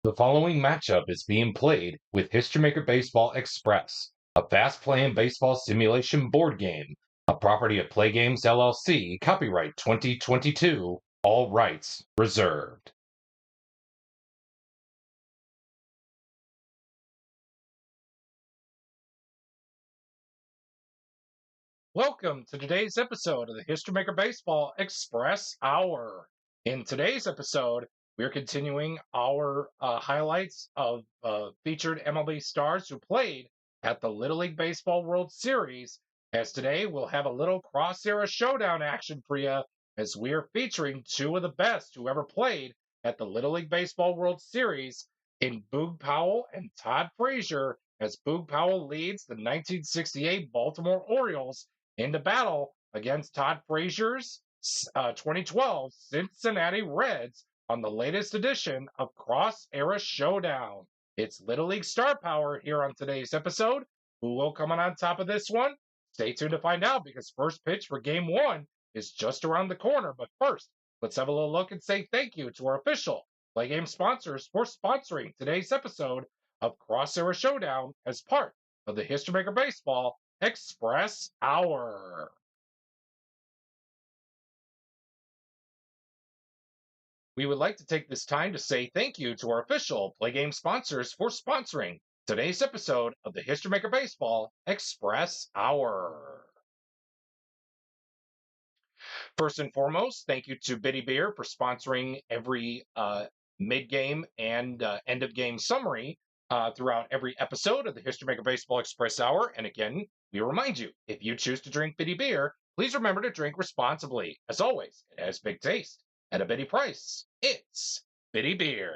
The following matchup is being played with HistoryMaker Baseball Express, a fast-playing baseball simulation board game, a property of Play Games LLC, copyright 2022, all rights reserved. Welcome to today's episode of the HistoryMaker Baseball Express Hour. In today's episode, we're continuing our highlights of featured MLB stars who played at the Little League Baseball World Series. As today, we'll have a little Cross Era Showdown action for you as we are featuring two of the best who ever played at the Little League Baseball World Series in Boog Powell and Todd Frazier, as Boog Powell leads the 1968 Baltimore Orioles into battle against Todd Frazier's 2012 Cincinnati Reds on the latest edition of Cross Era Showdown. It's Little League star power here on today's episode. Who will come on top of this one? Stay tuned to find out, because first pitch for game one is just around the corner. But first, let's have a little look and say thank you to our official Play Game sponsors for sponsoring today's episode of Cross Era Showdown as part of the HistoryMaker Baseball Express Hour. We would like to take this time to say thank you to our official Play Game sponsors for sponsoring today's episode of the HistoryMaker Baseball Express Hour. First and foremost, thank you to Biddy Beer for sponsoring every mid-game and end-of-game summary throughout every episode of the HistoryMaker Baseball Express Hour. And again, we remind you, if you choose to drink Biddy Beer, please remember to drink responsibly. As always, it has big taste at a Biddy price. It's Biddy Beer.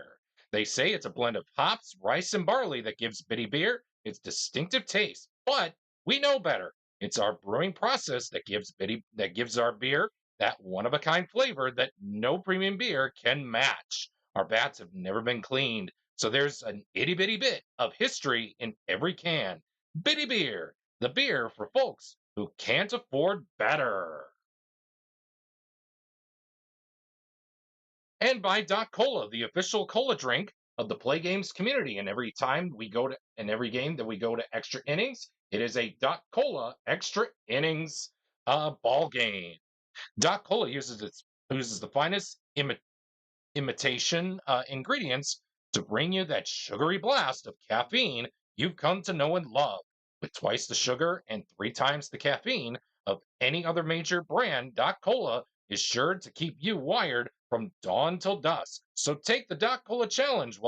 They say it's a blend of hops, rice, and barley that gives Biddy Beer its distinctive taste, but we know better. It's our brewing process that gives our beer that one-of-a-kind flavor that no premium beer can match. Our bats have never been cleaned, so there's an itty-bitty bit of history in every can. Biddy Beer, the beer for folks who can't afford better. And by Doc Cola, the official cola drink of the Play Games community. And every game that we go to extra innings, it is a Doc Cola extra innings ball game. Doc Cola uses the finest imitation ingredients to bring you that sugary blast of caffeine you've come to know and love. With twice the sugar and 3 times the caffeine of any other major brand, Doc Cola is sure to keep you wired from dawn till dusk. So take the Doc Cola challenge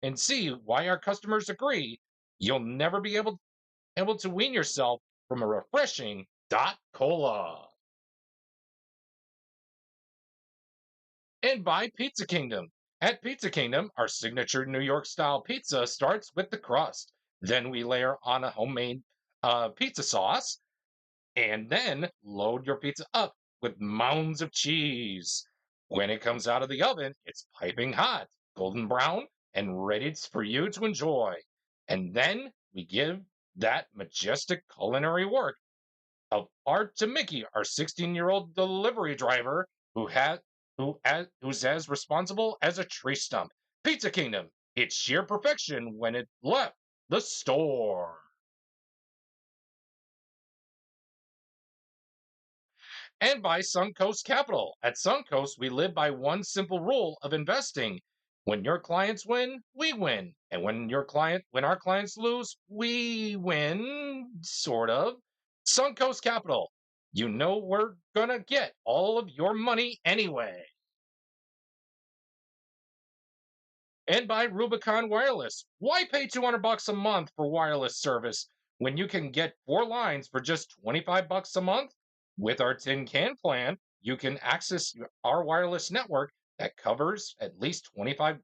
and see why our customers agree. You'll never be able to wean yourself from a refreshing Doc Cola. And by Pizza Kingdom. At Pizza Kingdom, our signature New York style pizza starts with the crust. Then we layer on a homemade pizza sauce, and then load your pizza up with mounds of cheese. When it comes out of the oven, it's piping hot, golden brown, and ready for you to enjoy. And then we give that majestic culinary work of art to Mickey, our 16-year-old delivery driver who's as responsible as a tree stump. Pizza Kingdom, it's sheer perfection when it left the store. And by Suncoast Capital. At Suncoast, we live by one simple rule of investing. When your clients win, we win. And when our clients lose, we win, sort of. Suncoast Capital. You know we're gonna get all of your money anyway. And by Rubicon Wireless. Why pay $200 a month for wireless service when you can get 4 lines for just $25 a month? With our tin can plan, you can access our wireless network that covers at least 25%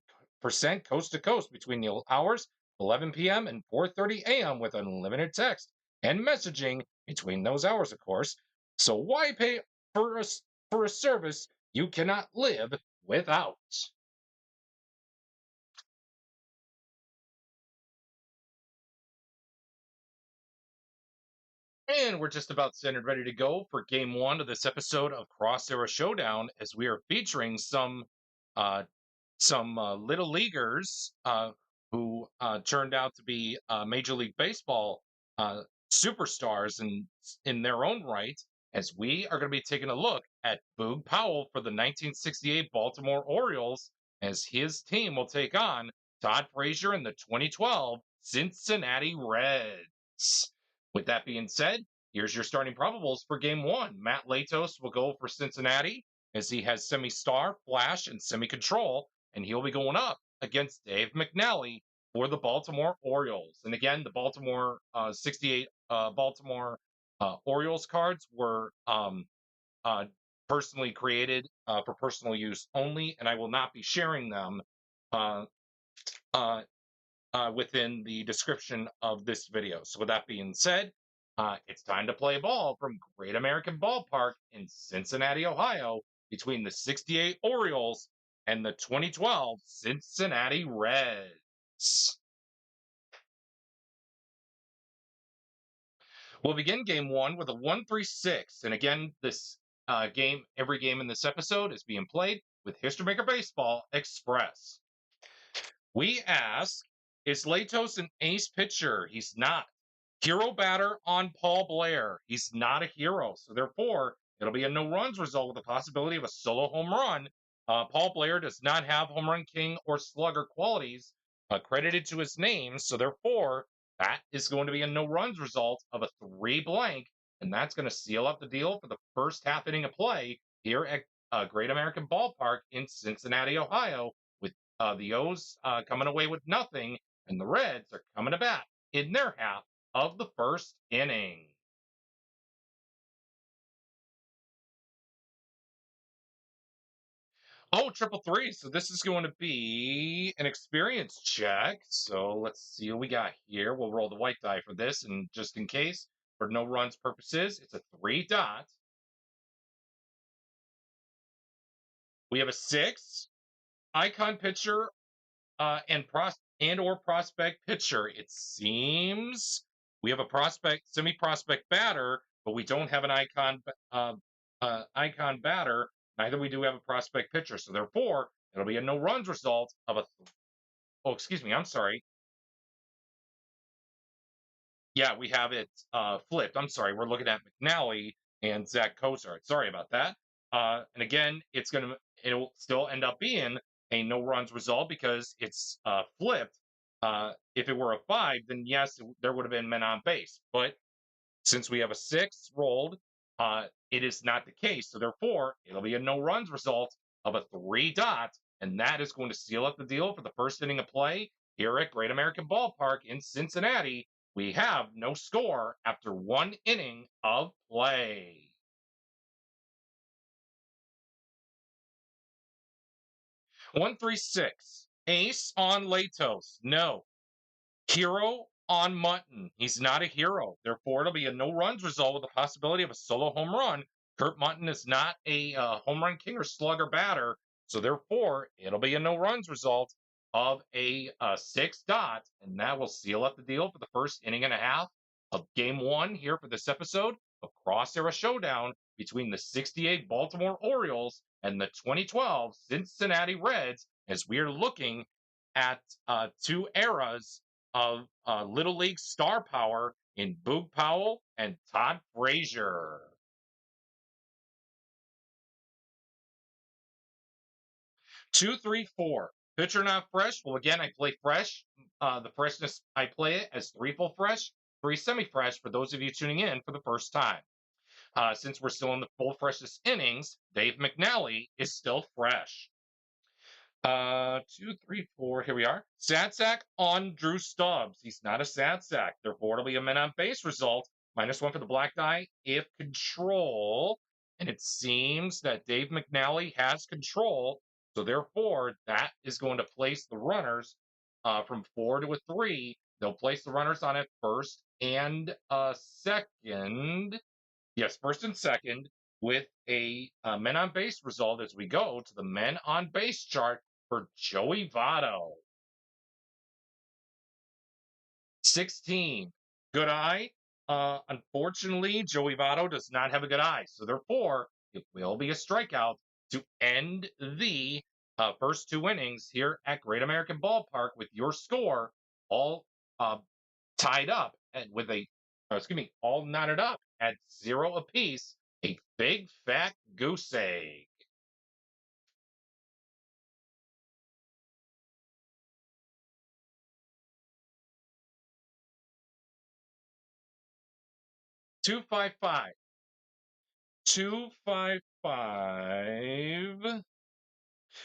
coast to coast between the hours 11 p.m. and 4:30 a.m. with unlimited text and messaging between those hours, of course. So why pay for a service you cannot live without? And we're just about set and ready to go for game one of this episode of Cross Era Showdown, as we are featuring some some little leaguers who turned out to be Major League Baseball superstars in their own right, as we are going to be taking a look at Boog Powell for the 1968 Baltimore Orioles, as his team will take on Todd Frazier in the 2012 Cincinnati Reds. With that being said, here's your starting probables for game one. Matt Latos will go for Cincinnati, as he has semi-star, flash, and semi-control, and he'll be going up against Dave McNally for the Baltimore Orioles. And again, the Baltimore 68 Baltimore Orioles cards were uh, personally created for personal use only, and I will not be sharing them uh, uh, within the description of this video. So with that being said, it's time to play ball from Great American Ballpark in Cincinnati, Ohio, between the 68 Orioles and the 2012 Cincinnati Reds. We'll begin game one with a 1-3-6. And again, this every game in this episode is being played with History Maker Baseball Express. We ask, is Latos an ace pitcher? He's not. Hero batter on Paul Blair. He's not a hero. So therefore, it'll be a no runs result with the possibility of a solo home run. Paul Blair does not have home run king or slugger qualities credited to his name. So therefore, that is going to be a no runs result of a 3 blank. And that's going to seal up the deal for the first half inning of play here at Great American Ballpark in Cincinnati, Ohio, with the O's coming away with nothing, and the Reds are coming to bat in their half of the first inning. Oh, triple three. So this is going to be an experience check. So let's see what we got here. We'll roll the white die for this, and just in case, for no runs purposes, it's a 3 dot. We have a 6. Icon pitcher and or prospect pitcher. It seems we have a prospect, semi-prospect batter, but we don't have an icon batter. Neither we do have a prospect pitcher. So therefore, it'll be a no runs result of a. Oh, excuse me. I'm sorry. Yeah, we have it flipped. I'm sorry. We're looking at McNally and Zach Cozart. Sorry about that. And again, it'll still end up being a no runs result because it's flipped. If it were a 5, then yes, there would have been men on base. But since we have a 6 rolled, it is not the case. So therefore, it'll be a no runs result of a 3 dot, and that is going to seal up the deal for the first inning of play here at Great American Ballpark in Cincinnati. We have no score after 1 inning of play. One, 3, 6. Ace on Latos. No. Hero on Mutton. He's not a hero. Therefore, it'll be a no runs result with the possibility of a solo home run. Kurt Mutton is not a home run king or slugger batter. So therefore, it'll be a no runs result of a 6 dot. And that will seal up the deal for the first inning and a half of game one here for this episode of Cross Era Showdown between the 68 Baltimore Orioles and the 2012 Cincinnati Reds, as we are looking at 2 eras of Little League star power in Boog Powell and Todd Frazier. Two, 3, 4. Pitcher not fresh. Well, again, I play fresh. The freshness, I play it as 3 full fresh, 3 semi-fresh for those of you tuning in for the first time. Since we're still in the full freshness innings, Dave McNally is still fresh. 2, 3, 4. Here we are. Sad sack on Drew Stubbs. He's not a sad sack. Therefore, it'll be a men on base result. -1 for the black die if control. And it seems that Dave McNally has control. So therefore, that is going to place the runners from 4 to a 3. They'll place the runners on at first and second. Yes, first and second with a men on base result as we go to the men on base chart for Joey Votto. 16. Good eye. Unfortunately, Joey Votto does not have a good eye. So therefore, it will be a strikeout to end the first two innings here at Great American Ballpark with your score all uh, tied up and with all knotted up at 0 apiece. A big fat goose egg. 255. 255.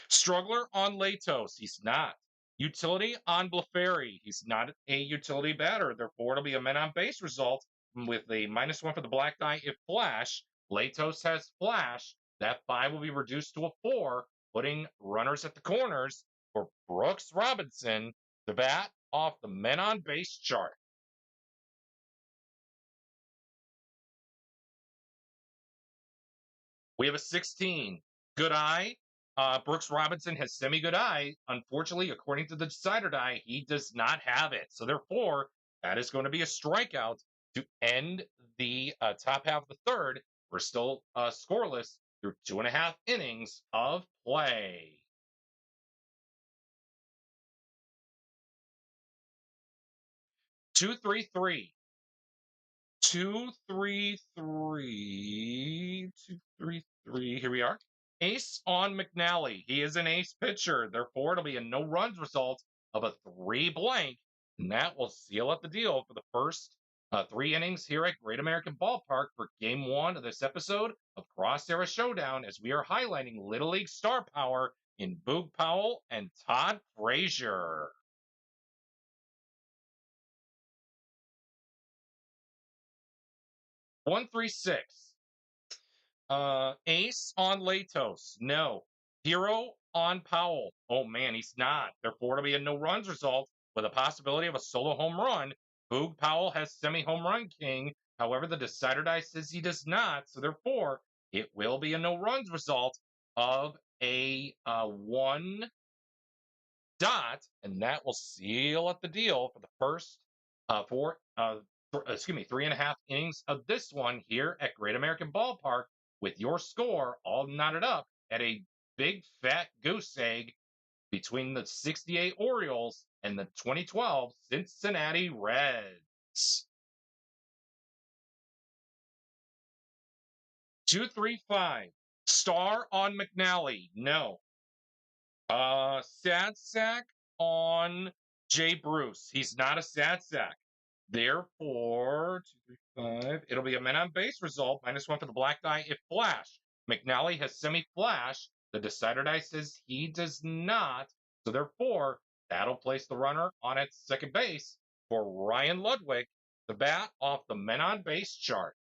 Struggler on Latos. He's not. Utility on Bleferi. He's not a utility batter. Therefore, it'll be a men on base result with a -1 for the black die if flash. Latos has flash. That 5 will be reduced to a 4, putting runners at the corners for Brooks Robinson to bat off the men on base chart. We have a 16. Good eye. Brooks Robinson has semi good eye. Unfortunately, according to the decider die, he does not have it. So, therefore, that is going to be a strikeout to end the top half of the third. We're still scoreless through 2.5 innings of play. 233. 233. Here we are. Ace on McNally. He is an ace pitcher. Therefore, it'll be a no runs result of a 3 blank. And that will seal up the deal for the first 3 innings here at Great American Ballpark for game 1 of this episode of Cross Era Showdown as we are highlighting Little League star power in Boog Powell and Todd Frazier. 136. Ace on Latos. No. Hero on Powell. Oh man, he's not. Therefore, it'll be a no runs result with a possibility of a solo home run. Boog Powell has semi home run king. However, the decider die says he does not. So therefore, it will be a no runs result of a 1 dot, and that will seal up the deal for the first 3.5 innings of this one here at Great American Ballpark with your score all knotted up at a big fat goose egg between the 68 Orioles and the 2012 Cincinnati Reds. 235. Star on McNally. No. Sad sack on Jay Bruce. He's not a sad sack. Therefore, 235. It'll be a men on base result, -1 for the black die if flash. McNally has semi flash. The decider die says he does not. So therefore, that'll place the runner on at second base for Ryan Ludwig, the bat off the men on base chart.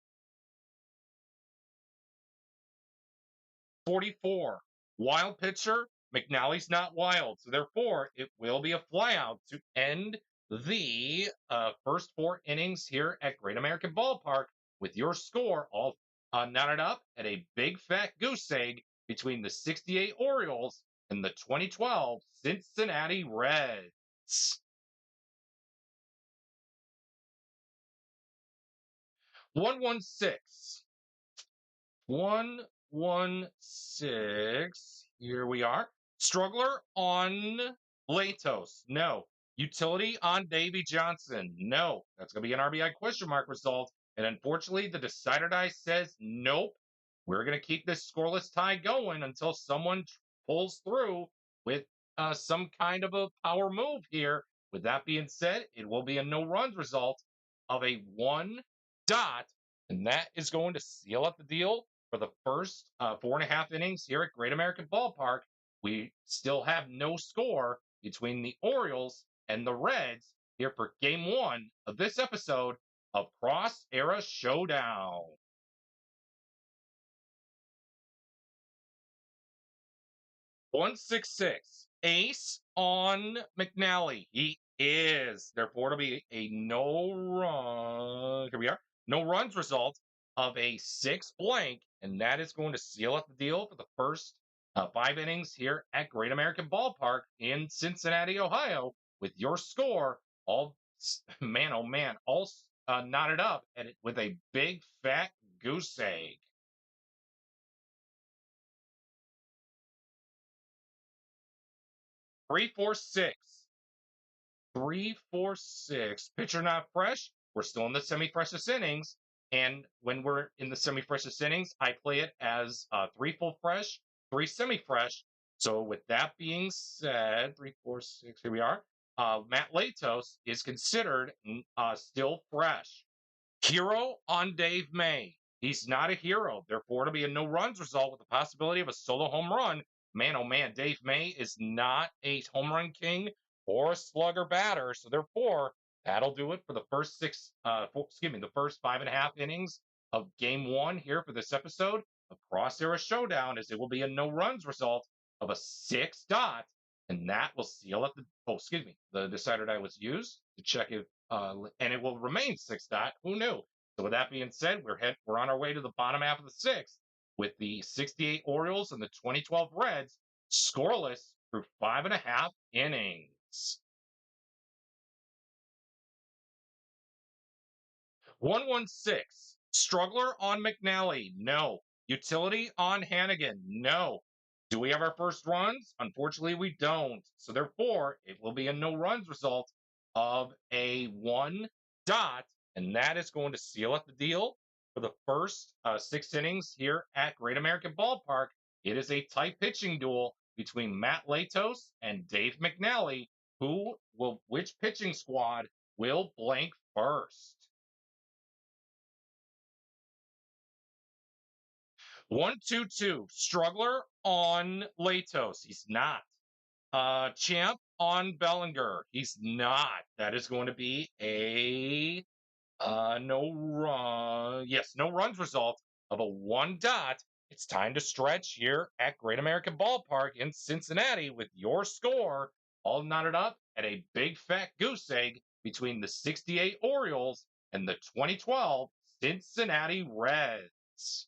44. Wild pitcher. McNally's not wild. So therefore, it will be a flyout to end the first 4 innings here at Great American Ballpark with your score all knotted up at a big fat goose egg between the 68 Orioles and the 2012 Cincinnati Reds. 116. 116. Here we are. Struggler on Latos. No. Utility on Davy Johnson. No. That's going to be an RBI question mark result. And unfortunately, the decider die says nope. We're going to keep this scoreless tie going until someone pulls through with some kind of a power move here. With that being said, it will be a no runs result of a 1 dot. And that is going to seal up the deal for the first 4.5 innings here at Great American Ballpark. We still have no score between the Orioles and the Reds here for game 1 of this episode of Cross Era Showdown. 166. Ace on McNally. He is. Therefore, it'll be a no run. Here we are. No runs result of a 6 blank. And that is going to seal up the deal for the first 5 innings here at Great American Ballpark in Cincinnati, Ohio, with your score all, man, oh man, all knotted up and with a big fat goose egg. 3-4-6. 3-4-6. Pitcher not fresh. We're still in the semi-freshest innings. And when we're in the semi-freshest innings, I play it as 3 full fresh, 3 semi-fresh. So with that being said, 3-4-6, here we are. Matt Latos is considered still fresh. Hero on Dave May. He's not a hero. Therefore, to be a no runs result with the possibility of a solo home run. Man, oh man, Dave May is not a home run king or a slugger batter. So therefore, that'll do it for the first the first 5.5 innings of game one here for this episode of Cross Era Showdown, as it will be a no runs result of a 6 dot. And that will seal up the decider die was used to check if and it will remain 6 dot. Who knew? So with that being said, we're on our way to the bottom half of the sixth with the 68 Orioles and the 2012 Reds scoreless through 5.5 innings. 1-1-6. Struggler on McNally? No. Utility on Hannigan? No. Do we have our first runs? Unfortunately, we don't. So therefore, it will be a no runs result of a 1 dot, and that is going to seal up the deal for the first 6 innings here at Great American Ballpark. It is a tight pitching duel between Matt Latos and Dave McNally. Which pitching squad will blank first? 1-2-2. Struggler on Latos. He's not. Champ on Bellinger. He's not. That is going to be a no runs result of a 1 dot. It's time to stretch here at Great American Ballpark in Cincinnati with your score all knotted up at a big fat goose egg between the 68 Orioles and the 2012 Cincinnati Reds.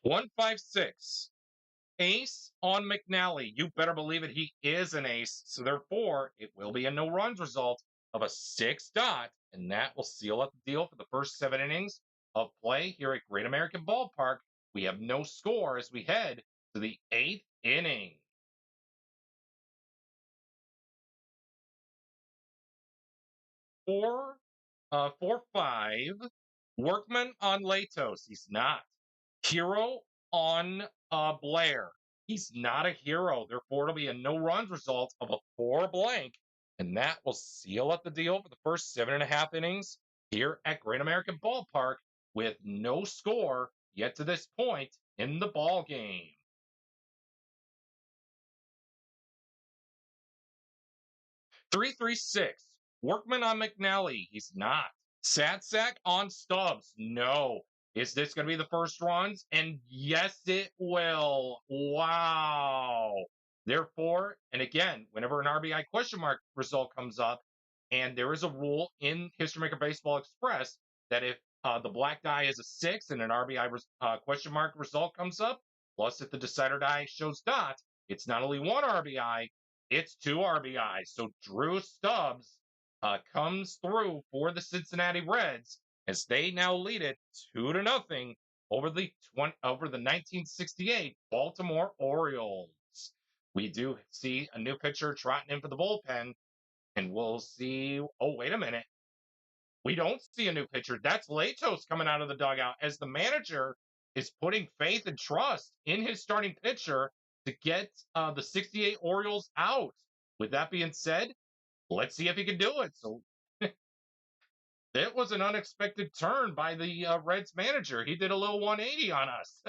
1-5-6. Ace on McNally. You better believe it. He is an ace. So therefore, it will be a no runs result of a 6 dot, and that will seal up the deal for the first 7 innings of play here at Great American Ballpark. We have no score as we head to the 8th inning. 4-5. Workman on Latos. He's not. Hero on Blair. He's not a hero. Therefore, it'll be a no runs result of a 4 blank. And that will seal up the deal for the first 7.5 innings here at Great American Ballpark with no score yet to this point in the ball game. 3-3-6. Workman on McNally. He's not. Sadsack on Stubbs. No. Is this going to be the first runs? And yes, it will. Wow. Therefore, and again, whenever an RBI question mark result comes up, and there is a rule in History Maker Baseball Express that if the black die is a 6 and an RBI question mark result comes up, plus if the decider die shows dot, it's not only 1 RBI, it's 2 RBI. So Drew Stubbs comes through for the Cincinnati Reds as they now lead it 2-0 over the 1968 Baltimore Orioles. We do see a new pitcher trotting in for the bullpen, and we'll see. Oh, wait a minute. We don't see a new pitcher. That's Latos coming out of the dugout as the manager is putting faith and trust in his starting pitcher to get the 68 Orioles out. With that being said, let's see if he can do it. So it was an unexpected turn by the Reds manager. He did a little 180 on us.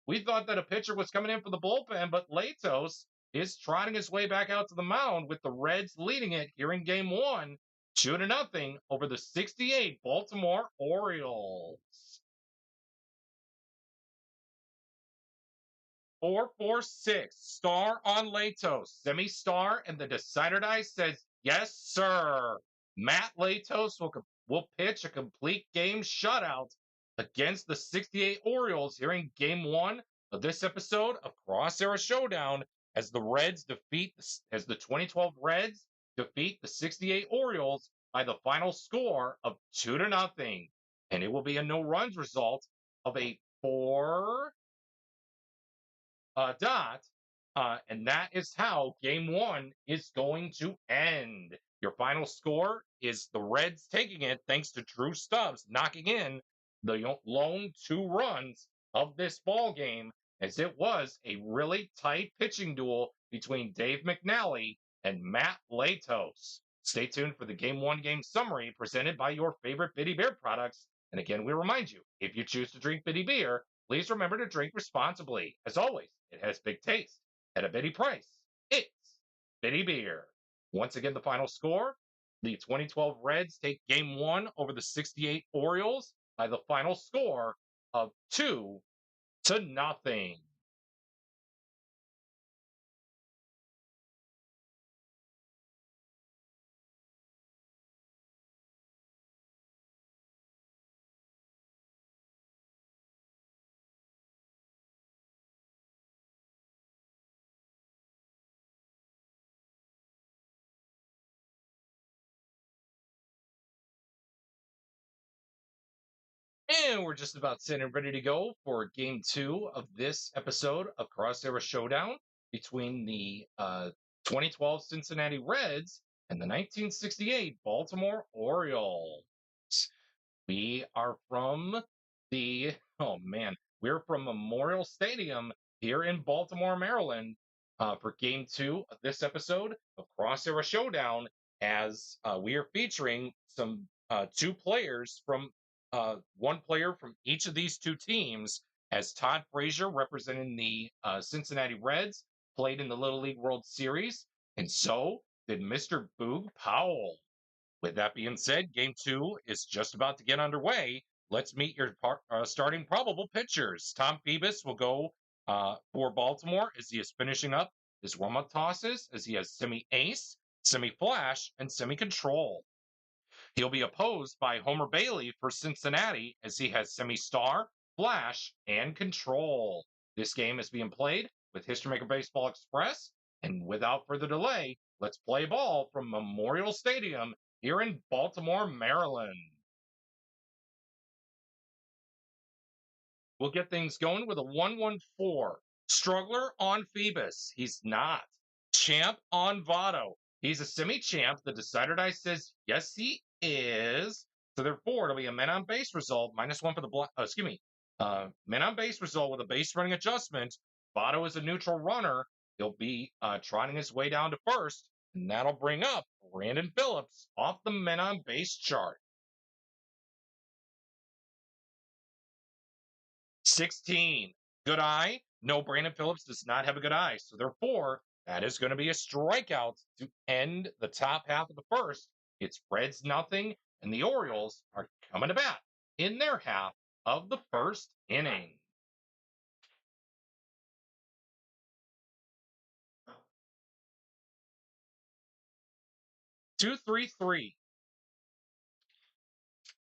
We thought that a pitcher was coming in for the bullpen, but Latos is trotting his way back out to the mound with the Reds leading it here in game one, 2-0 over the 68 Baltimore Orioles. 4-4-6. Star on Latos. Semi-star, and the decider die says, yes, sir. Matt Latos will pitch a complete game shutout against the 68 Orioles here in game one of this episode of Cross Era Showdown as the 2012 Reds defeat the 68 Orioles by the final score of 2-0. And it will be a no runs result of a 4 dot. And that is how game one is going to end. Your final score is the Reds taking it thanks to Drew Stubbs knocking in the lone 2 runs of this ball game, as it was a really tight pitching duel between Dave McNally and Matt Latos. Stay tuned for the game one game summary presented by your favorite Biddy Beer products. And again, we remind you, if you choose to drink Biddy Beer, please remember to drink responsibly. As always, it has big taste at a Biddy price. It's Biddy Beer. Once again, the final score, the 2012 Reds take game one over the 68 Orioles by the final score of 2-0. And we're just about set and ready to go for game two of this episode of Cross Era Showdown between the 2012 Cincinnati Reds and the 1968 Baltimore Orioles. We are from oh man, we're from Memorial Stadium here in Baltimore, Maryland, for game two of this episode of Cross Era Showdown, as we are featuring some two players from one player from each of these two teams, as Todd Frazier, representing the Cincinnati Reds, played in the Little League World Series, and so did Mr. Boog Powell. With that being said, game two is just about to get underway. Let's meet your starting probable pitchers. Tom Phoebus will go for Baltimore as he is finishing up his warm-up tosses, as he has semi-ace, semi-flash, and semi-control. He'll be opposed by Homer Bailey for Cincinnati, as he has semi-star, flash, and control. This game is being played with History Maker Baseball Express, and without further delay, let's play ball from Memorial Stadium here in Baltimore, Maryland. We'll get things going with a 1-1-4. Struggler on Phoebus. He's not. Champ on Votto. He's a semi-champ. The decider die says yes, he is. So therefore, it'll be a men on base result, -1 for the men on base result with a base running adjustment. Votto is a neutral runner. He'll be trotting his way down to first, and that'll bring up Brandon Phillips off the men on base chart. 16. Good eye. No, Brandon Phillips does not have a good eye. So therefore, that is going to be a strikeout to end the top half of the first. It's Reds nothing, and the Orioles are coming to bat in their half of the first inning. Two, three, three.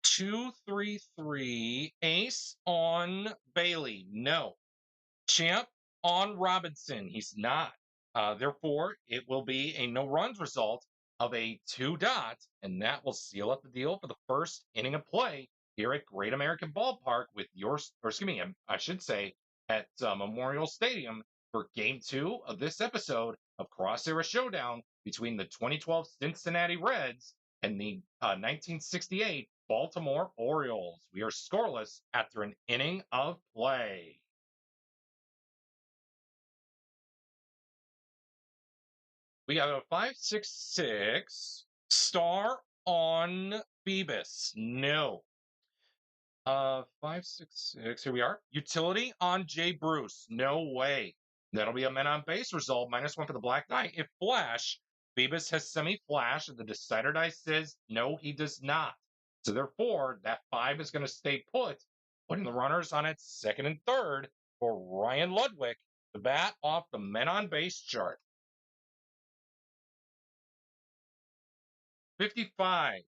2-3-3. Ace on Bailey. No. Champ on Robinson. He's not. Therefore, it will be a no runs result of a 2-dot, and that will seal up the deal for the first inning of play here at Great American Ballpark with I should say, at Memorial Stadium for game two of this episode of Cross Era Showdown between the 2012 Cincinnati Reds and the 1968 Baltimore Orioles. We are scoreless after an inning of play. We got a 5-6-6 star on Phoebus. No. 5-6-6. Here we are. Utility on Jay Bruce. No way. That'll be a men on base result. -1 for the black die. If flash, Phoebus has semi-flash, and the decider die says no, he does not. So therefore, that 5 is going to stay put, putting the runners on its second and third for Ryan Ludwig to bat off the men on base chart. 55.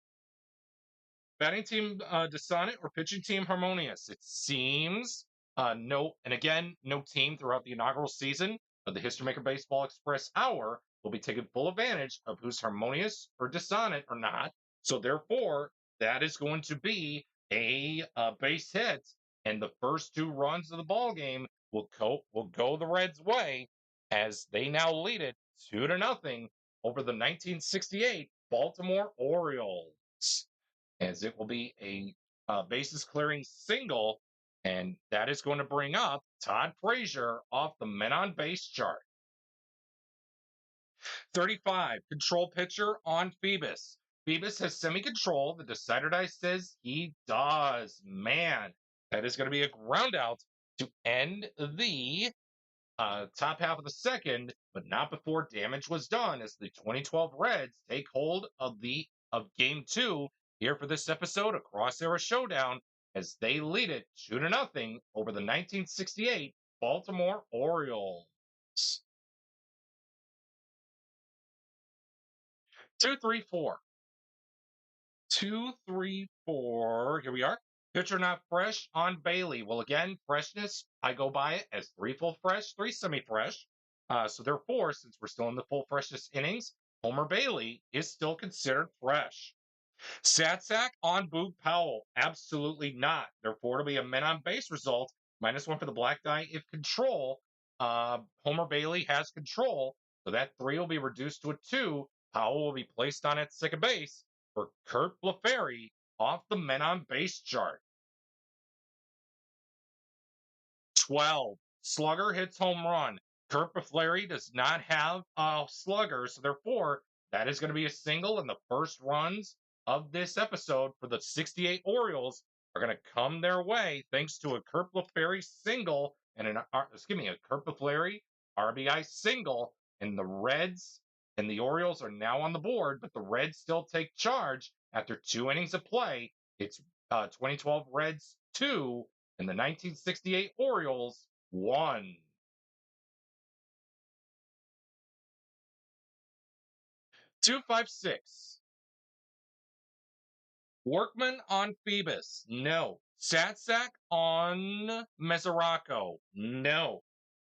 Batting team dissonant or pitching team harmonious? It seems no, and again, no team throughout the inaugural season of the History Maker Baseball Express Hour will be taking full advantage of who's harmonious or dissonant or not. So therefore, that is going to be a base hit, and the first 2 runs of the ball game will go the Reds' way as they now lead it 2-0 over the 1968 Baltimore Orioles. As it will be a bases clearing single, and that is going to bring up Todd Frazier off the men on base chart. 35, control pitcher on Phoebus. Phoebus has semi-control. The decider die says he does. Man, that is going to be a ground out to end the top half of the second, but not before damage was done as the 2012 Reds take hold of game 2 here for this episode of Cross Era Showdown as they lead it 2-0 over the 1968 Baltimore Orioles. 2-3-4. 2-3-4. Here we are. Pitcher not fresh on Bailey. Well, again, freshness, I go by it as 3 full fresh, 3 semi-fresh. So therefore, since we're still in the full freshness innings, Homer Bailey is still considered fresh. Satsack on Boog Powell. Absolutely not. Therefore, it'll be a men on base result. -1 for the black die if control. Homer Bailey has control. So that 3 will be reduced to a 2. Powell will be placed on at second base for Kurt Blefary off the men on base chart. 12. Slugger hits home run. Kurt Blefary does not have a slugger, so therefore that is going to be a single, and the first runs of this episode for the 68 Orioles are going to come their way thanks to a Kurt Blefary single and a Kurt Blefary RBI single, and the Reds and the Orioles are now on the board, but the Reds still take charge after 2 innings of play. It's 2012 Reds 2 and the 1968 Orioles 1. 2-5-6. Workman on Phoebus. No. Satsack on Mesoraco. No.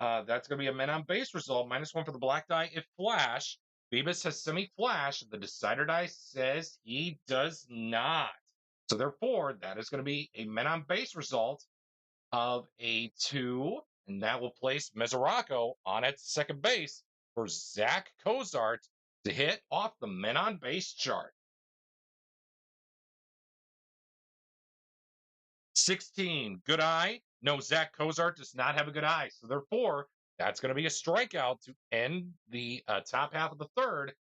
That's going to be a men on base result. -1 for the black die if flash. Phoebus has semi-flash. The decider die says he does not. So therefore, that is going to be a men on base result of a 2, and that will place Mesoraco on at second base for Zach Cozart to hit off the men on base chart. 16, good eye. No, Zach Cozart does not have a good eye. So therefore, that's going to be a strikeout to end the top half of the third.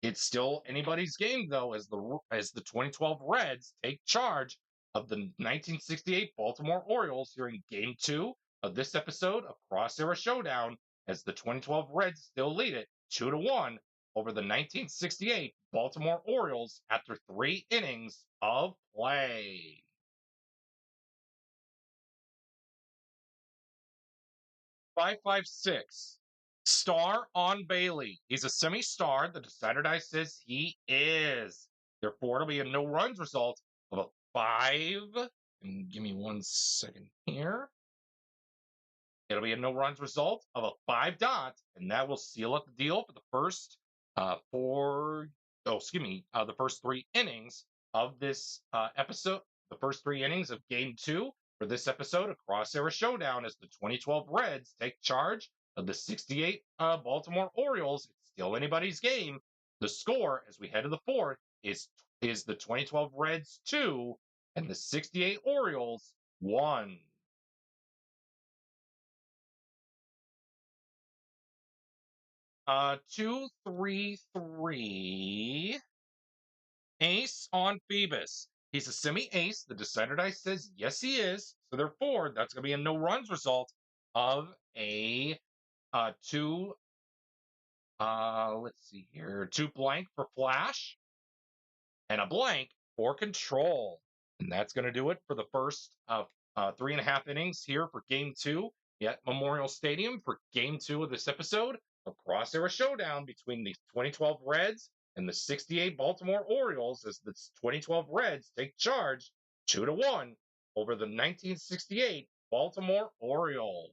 It's still anybody's game, though, as the 2012 Reds take charge of the 1968 Baltimore Orioles here in Game 2 of this episode of Cross Era Showdown, as the 2012 Reds still lead it 2-1 over the 1968 Baltimore Orioles after 3 innings of play. 5-5-6. Star on Bailey. He's a semi-star. The decider die says he is. Therefore, it'll be a no runs result of a 5. And give me 1 second here. It'll be a no runs result of a 5 dot, and that will seal up the deal for the first the first 3 innings of this episode. The first 3 innings of Game 2 for this episode of Cross Era Showdown as the 2012 Reds take charge of the 68 Baltimore Orioles. It's still anybody's game. The score as we head to the 4th is the 2012 Reds 2 and the 68 Orioles 1. 2-3-3. Ace on Phoebus. He's a semi-ace. The decider die says yes, he is. So therefore, that's going to be a no runs result of a 2. Let's see here. 2 blank for flash and a blank for control. And that's going to do it for the first 3.5 innings here for Game 2 at Memorial Stadium for Game 2 of this episode of Cross Era Showdown between the 2012 Reds and the 68 Baltimore Orioles as the 2012 Reds take charge 2-1 over the 1968 Baltimore Orioles.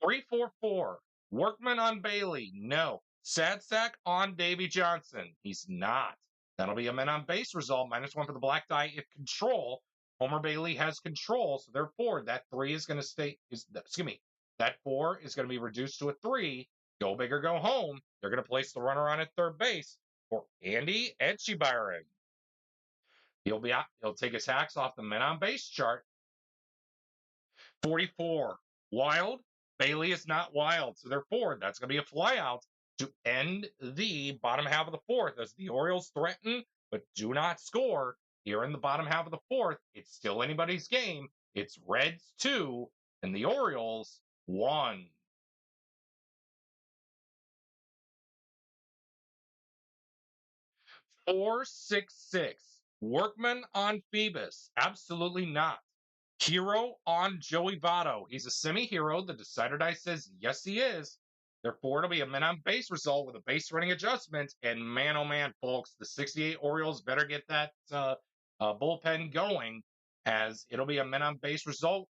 3-4-4. Workman on Bailey. No. Sadsack on Davy Johnson. He's not. That'll be a men on base result, -1 for the black die if control. Homer Bailey has control, so therefore that 3 is going to stay. Excuse me, that 4 is going to be reduced to a 3. Go big or go home. They're going to place the runner on at third base for Andy Etchebarren. He'll take his hacks off the men on base chart. 44. Wild. Bailey is not wild, so therefore that's going to be a flyout to end the bottom half of the fourth as the Orioles threaten but do not score. Here in the bottom half of the fourth, it's still anybody's game. It's Reds 2 and the Orioles 1. Four, 6, 6. Workman on Phoebus. Absolutely not. Hero on Joey Votto. He's a semi-hero. The decider die says yes, he is. Therefore, it'll be a men on base result with a base running adjustment. And man, oh man, folks, the 68 Orioles better get that bullpen going, as it'll be a men on base result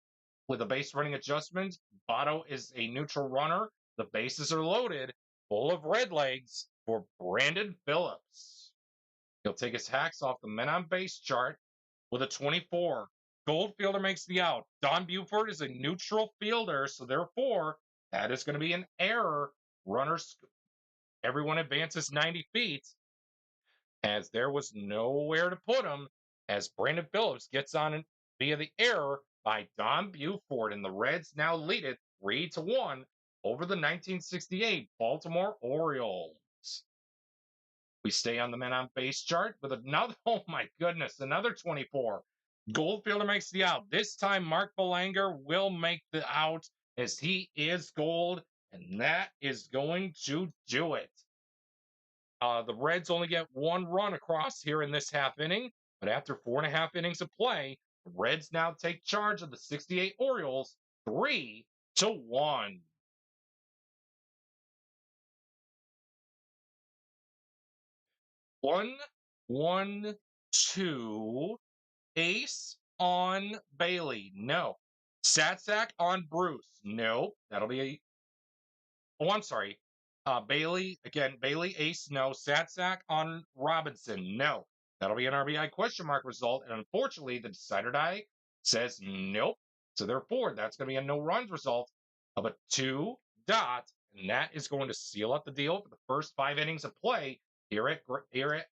with a base running adjustment. Votto is a neutral runner. The bases are loaded, full of red legs for Brandon Phillips. He'll take his hacks off the men on base chart with a 24. Goldfielder makes the out. Don Buford is a neutral fielder, so therefore that is going to be an error. Runners, everyone advances 90 feet, as there was nowhere to put him, as Brandon Phillips gets on via the error by Don Buford, and the Reds now lead it 3-1 over the 1968 Baltimore Orioles. We stay on the men on base chart with another, oh my goodness, another 24. Goldfielder makes the out. This time, Mark Belanger will make the out as he is gold, and that is going to do it. The Reds only get 1 run across here in this half inning, but after 4.5 innings of play, the Reds now take charge of the 68 Orioles 3-1. 1-1-2. Ace on Bailey. No. Satsack on Bruce. No. That'll be a. Oh, I'm sorry. Bailey, again, Bailey, ace, no. Satsack on Robinson. No. That'll be an RBI question mark result. And unfortunately, the decider die says nope. So therefore, that's going to be a no runs result of a 2 dot. And that is going to seal up the deal for the first 5 innings of play here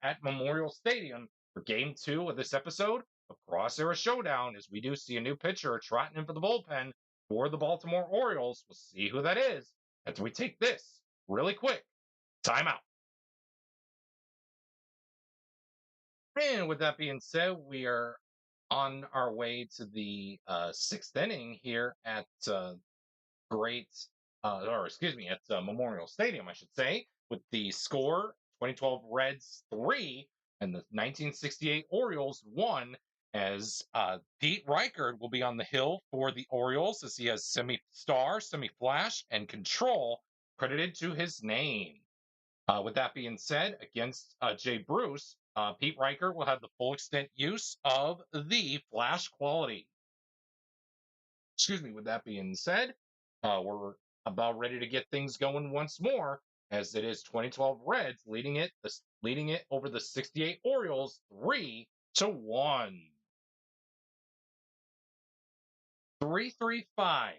at Memorial Stadium for game 2 of this episode of Cross Era Showdown, as we do see a new pitcher trotting in for the bullpen for the Baltimore Orioles. We'll see who that is after we take this really quick timeout. And with that being said, we are on our way to the 6th inning here at Memorial Stadium, I should say, with the score 2012 Reds 3 and the 1968 Orioles 1, as Pete Reichard will be on the hill for the Orioles, as he has semi-star, semi-flash, and control credited to his name. With that being said, against Jay Bruce, Pete Reichard will have the full extent use of the flash quality. Excuse me, with that being said, we're about ready to get things going once more, as it is 2012 Reds leading it over the 68 Orioles 3-1. 3-3-5.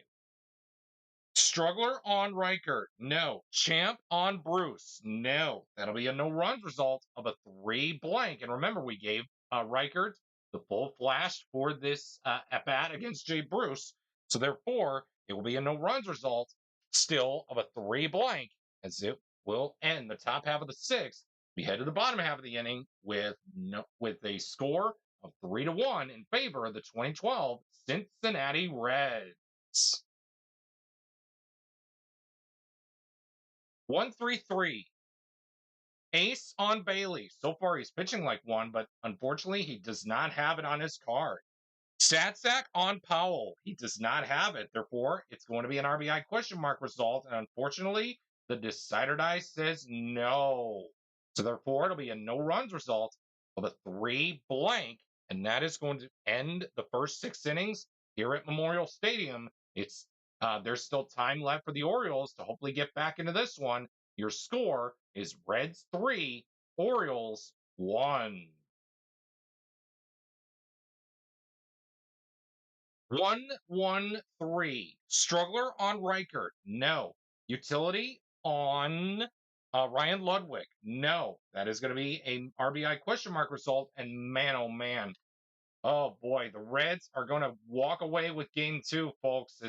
Struggler on Reichert. No. Champ on Bruce. No. That'll be a no runs result of a 3 blank. And remember, we gave Reichert the full flash for this at bat against Jay Bruce. So therefore, it will be a no runs result still of a 3 blank, as it will end the top half of the 6th. We head to the bottom half of the inning with a score of 3-1 in favor of the 2012 Cincinnati Reds. 1-3-3. Ace on Bailey. So far, he's pitching like one, but unfortunately, he does not have it on his card. Satsack on Powell. He does not have it. Therefore, it's going to be an RBI question mark result. And unfortunately, the decider die says no. So therefore, it'll be a no runs result of a 3 blank. And that is going to end the first 6 innings here at Memorial Stadium. There's still time left for the Orioles to hopefully get back into this one. Your score is Reds 3, Orioles 1. 1-1-3. Struggler on Reichert. No. Utility on Ryan Ludwig. No. That is going to be a RBI question mark result. And man, oh man. Oh boy, the Reds are going to walk away with game 2, folks.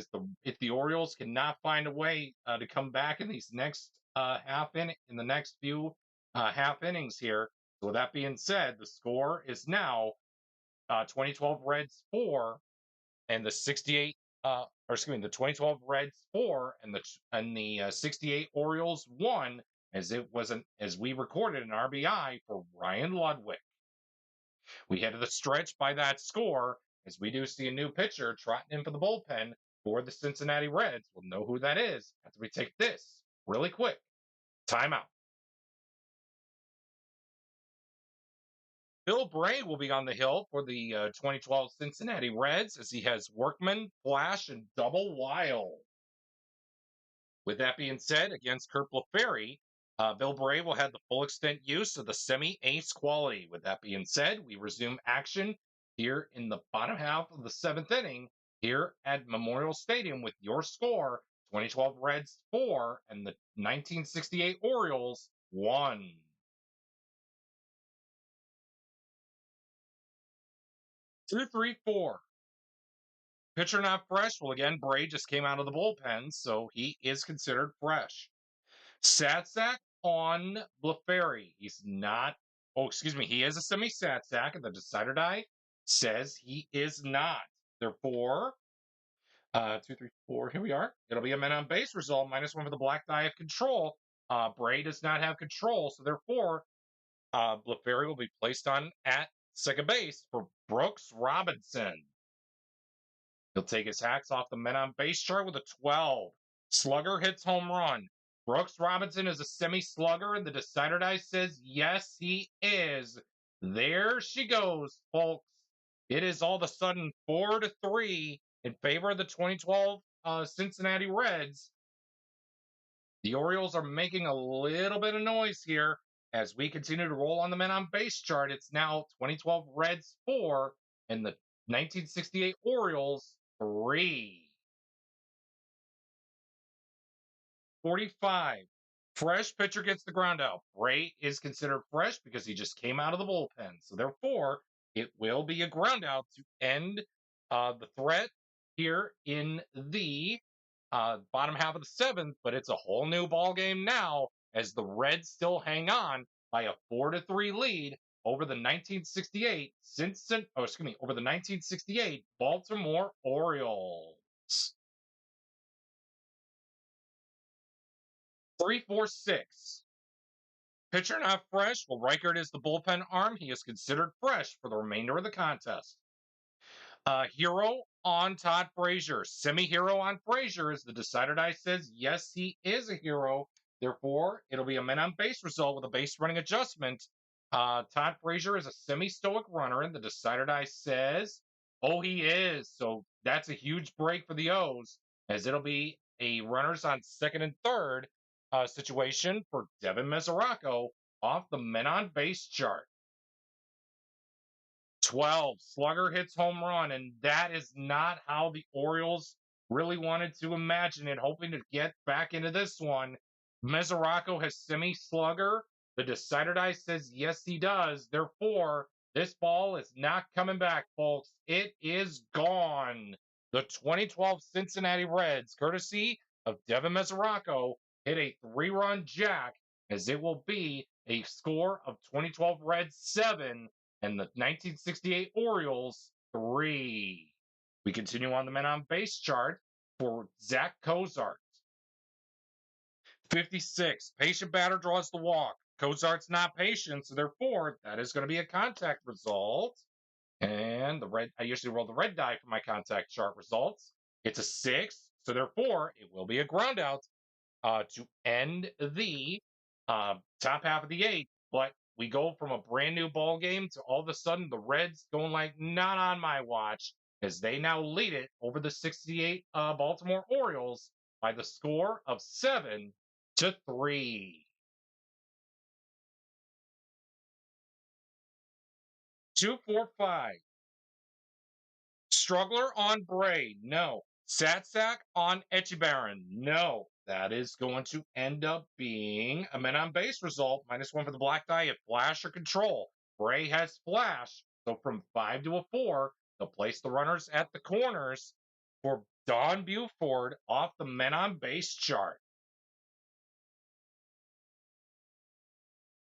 If the Orioles cannot find a way to come back in these next in the next few half innings here. So with that being said, the score is now 2012 Reds 4 and the 68 or excuse me, the 2012 Reds 4 and the 68 Orioles 1, as we recorded an RBI for Ryan Ludwig. We head to the stretch by that score as we do see a new pitcher trotting in for the bullpen for the Cincinnati Reds. We'll know who that is after we take this really quick timeout. Bill Bray will be on the hill for the 2012 Cincinnati Reds as he has Workman, Flash, and Double Wild. With that being said, against Kurt Lefferry, Bill Bray will have the full extent use of the semi-ace quality. With that being said, we resume action here in the bottom half of the 7th inning here at Memorial Stadium with your score, 2012 Reds 4 and the 1968 Orioles 1. 2-3-4. Pitcher not fresh. Well, again, Bray just came out of the bullpen, so he is considered fresh. Satsack on Lefferry. He's not. Oh, excuse me. He is a semi-Satsack, and the decider die says he is not. Therefore, 2-3-4. Here we are. It'll be a men on base result, -1 for the black die of control. Bray does not have control, so therefore, Lefferry will be placed on at second base for Brooks Robinson. He'll take his hacks off the men on base chart with a 12. Slugger hits home run. Brooks Robinson is a semi-slugger, and the decider die says yes, he is. There she goes, folks. It is all of a sudden 4-3 in favor of the 2012 Cincinnati Reds. The Orioles are making a little bit of noise here as we continue to roll on the men on base chart. It's now 2012 Reds 4 and the 1968 Orioles 3. 45. Fresh pitcher gets the ground out. Bray is considered fresh because he just came out of the bullpen. So therefore, it will be a ground out to end the threat here in the bottom half of the 7th. But it's a whole new ball game now as the Reds still hang on by a 4-3 lead over the 1968 over the 1968 Baltimore Orioles. 3-4-6. Pitcher not fresh. Well, Reichert is the bullpen arm. He is considered fresh for the remainder of the contest. Hero on Todd Frazier. Semi-hero on Frazier as the decider die says yes, he is a hero. Therefore, it'll be a men on base result with a base running adjustment. Todd Frazier is a semi-stoic runner, and the decider die says, oh, he is. So that's a huge break for the O's, as it'll be a runners on second and third situation for Devin Mesoraco off the men on base chart. 12. Slugger hits home run, and that is not how the Orioles really wanted to imagine it, hoping to get back into this one. Mesoraco has semi-slugger. The decider die says yes, he does. Therefore, this ball is not coming back, folks. It is gone. The 2012 Cincinnati Reds, courtesy of Devin Mesoraco, hit a 3-run jack, as it will be a score of 2012 Reds 7 and the 1968 Orioles 3. We continue on the men on base chart for Zach Cozart. 56. Patient batter draws the walk. Cozart's not patient, so therefore that is going to be a contact result. And I usually roll the red die for my contact chart results. It's a 6, so therefore it will be a ground out to end the top half of the 8th. But we go from a brand new ball game to all of a sudden the Reds going like not on my watch, as they now lead it over the 68 Baltimore Orioles by the score of 7-3. 2-4-5. Struggler on Bray, no. Satsack on Echebarren, no. That is going to end up being a men on base result. -1 for the black die if flash or control. Bray has flash, so from 5 to a 4, they'll place the runners at the corners for Don Buford off the men on base chart.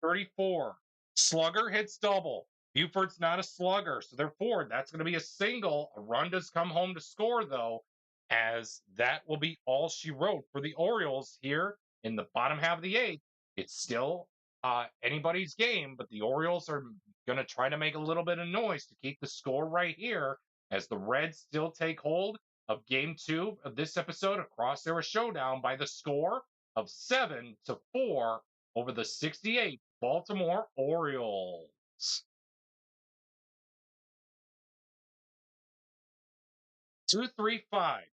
34. Slugger hits double. Buford's not a slugger, so therefore that's going to be a single. A run does come home to score, though, as that will be all she wrote for the Orioles here in the bottom half of the eighth. It's still anybody's game, but the Orioles are going to try to make a little bit of noise to keep the score right here as the Reds still take hold of game 2 of this episode of Cross Era Showdown by the score of 7-4 over the 68 Baltimore Orioles. 2-3-5.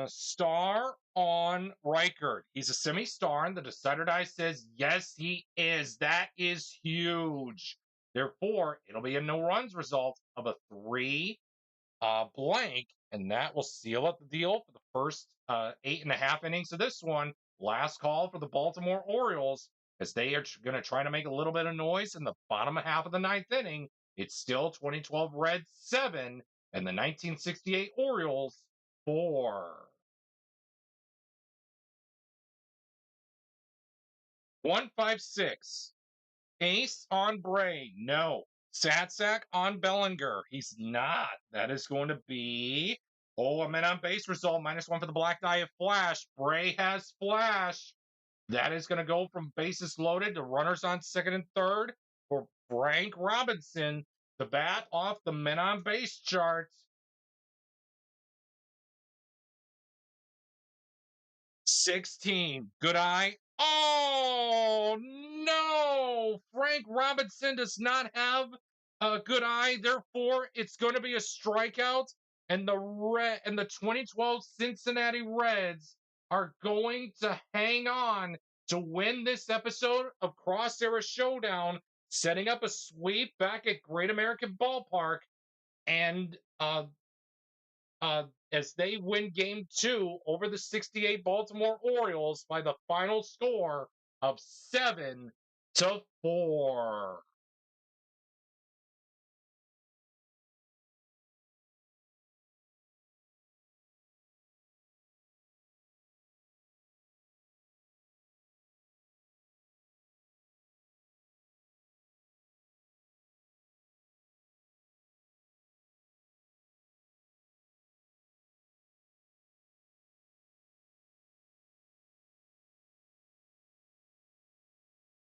Star on Reichert. He's a semi-star, and the decider die says yes, he is. That is huge. Therefore, it'll be a no-runs result of a 3 blank, and that will seal up the deal for the first 8.5 innings of this one. Last call for the Baltimore Orioles as they are going to try to make a little bit of noise in the bottom half of the 9th inning. It's still 2012 Reds 7 and the 1968 Orioles 4. 1-5-6. Ace on Bray, no. Satsack on Bellinger, he's not. That is going to be, a men on base result, -1 for the black die of flash. Bray has flash. That is going to go from bases loaded to runners on second and third for Frank Robinson to bat off the men on base charts. 16. Good eye. Oh, no. Frank Robinson does not have a good eye. Therefore, it's going to be a strikeout. And the 2012 Cincinnati Reds are going to hang on to win this episode of Cross Era Showdown, setting up a sweep back at Great American Ballpark. And as they win game 2 over the 68 Baltimore Orioles by the final score of 7-4.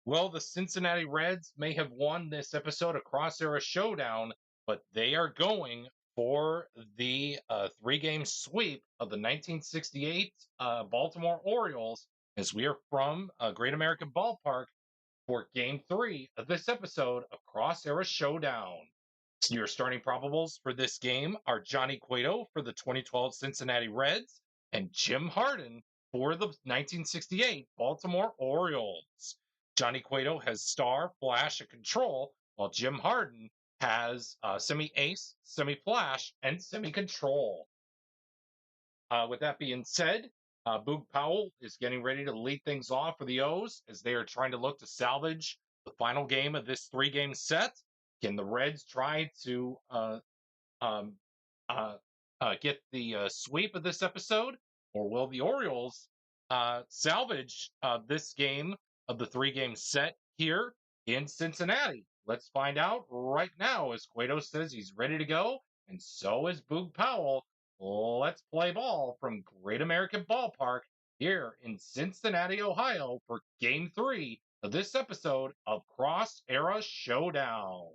Well, the Cincinnati Reds may have won this episode of Cross Era Showdown, but they are going for the 3-game sweep of the 1968 Baltimore Orioles as we are from Great American Ballpark for Game 3 of this episode of Cross Era Showdown. Your starting probables for this game are Johnny Cueto for the 2012 Cincinnati Reds and Jim Harden for the 1968 Baltimore Orioles. Johnny Cueto has star, flash, and control, while Jim Harden has semi-ace, semi-flash, and semi-control. With that being said, Boog Powell is getting ready to lead things off for the O's as they are trying to look to salvage the final game of this 3-game set. Can the Reds try to um, get the sweep of this episode, or will the Orioles salvage this game of the 3-game set here in Cincinnati? Let's find out right now as Cueto says he's ready to go, and so is Boog Powell. Let's play ball from Great American Ballpark here in Cincinnati, Ohio for Game 3 of this episode of Cross Era Showdown.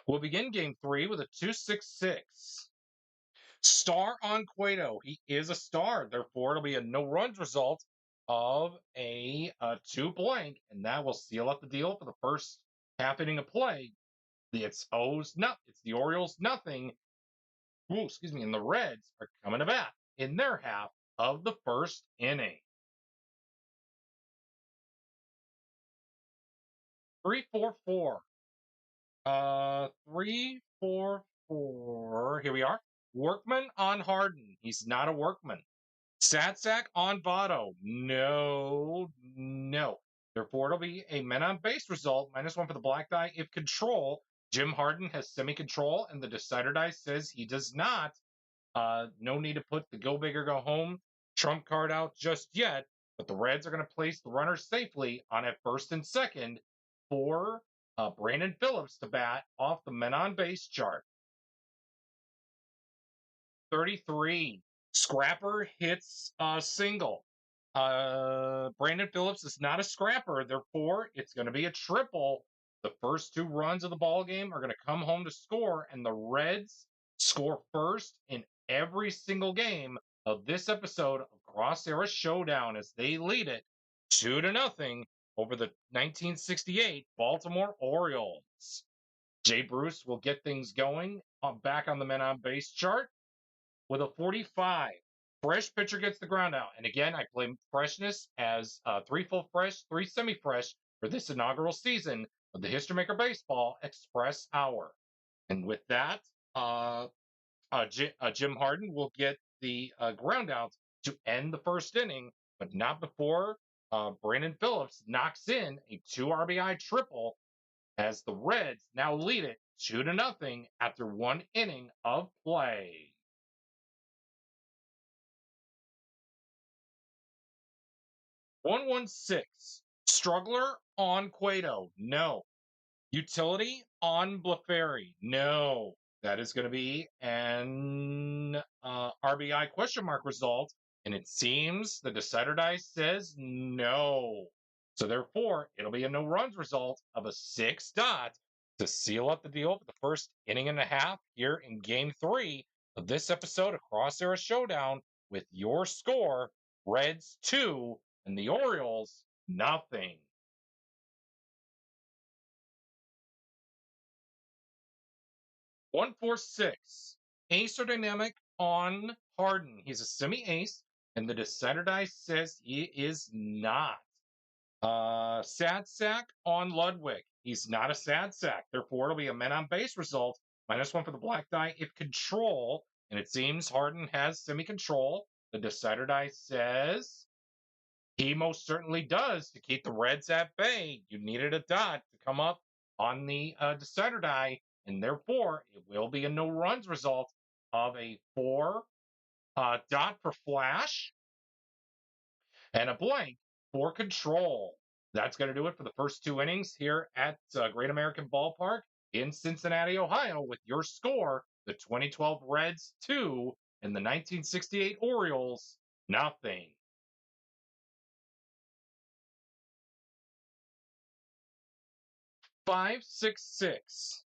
We'll begin Game 3 with a 2-6-6. Star on Cueto. He is a star. Therefore, it'll be a no-runs result of a 2 blank, and that will seal up the deal for the first half inning of play. It's the Orioles nothing. And the Reds are coming to bat in their half of the first inning. 3-4-4. 3-4-4. Here we are. Workman on Harden. He's not a workman. Satsack on Votto. No, no. Therefore, it'll be a men on base result. -1 for the black die. If control, Jim Harden has semi-control, and the decider die says he does not. No need to put the go big or go home trump card out just yet, but the Reds are going to place the runners safely on at first and second for Brandon Phillips to bat off the men on base chart. 33. Scrapper hits a single. Brandon Phillips is not a scrapper, therefore it's going to be a triple. The first two runs of the ball game are going to come home to score, and the Reds score first in every single game of this episode of Cross Era Showdown as they lead it 2-0 over the 1968 Baltimore Orioles. Jay Bruce will get things going back on the men on base chart with a 45. Fresh pitcher gets the ground out. And again, I blame freshness as 3 full fresh, 3 semi-fresh for this inaugural season of the History Maker Baseball Express Hour. And with that, Jim Harden will get the ground out to end the first inning, but not before Brandon Phillips knocks in a 2 RBI triple as the Reds now lead it 2-0 after 1 inning of play. 116. Struggler on Cueto. No. Utility on Bleferi. No. That is going to be an RBI question mark result. And it seems the decider die says no. So therefore, it'll be a no runs result of a 6 dot to seal up the deal for the first inning and a half here in game 3 of this episode of Cross Era Showdown with your score, Reds 2 and the Orioles, nothing. 146. Ace or dynamic on Harden. He's a semi-ace, and the decider die says he is not. Sad sack on Ludwig. He's not a sad sack. Therefore, it'll be a men on base result. -1 for the black die if control. And it seems Harden has semi-control. The decider die says he most certainly does to keep the Reds at bay. You needed a dot to come up on the decider die, and therefore it will be a no runs result of a 4 dot for Flash and a blank for control. That's going to do it for the first 2 innings here at Great American Ballpark in Cincinnati, Ohio, with your score, the 2012 Reds 2 and the 1968 Orioles nothing. 566.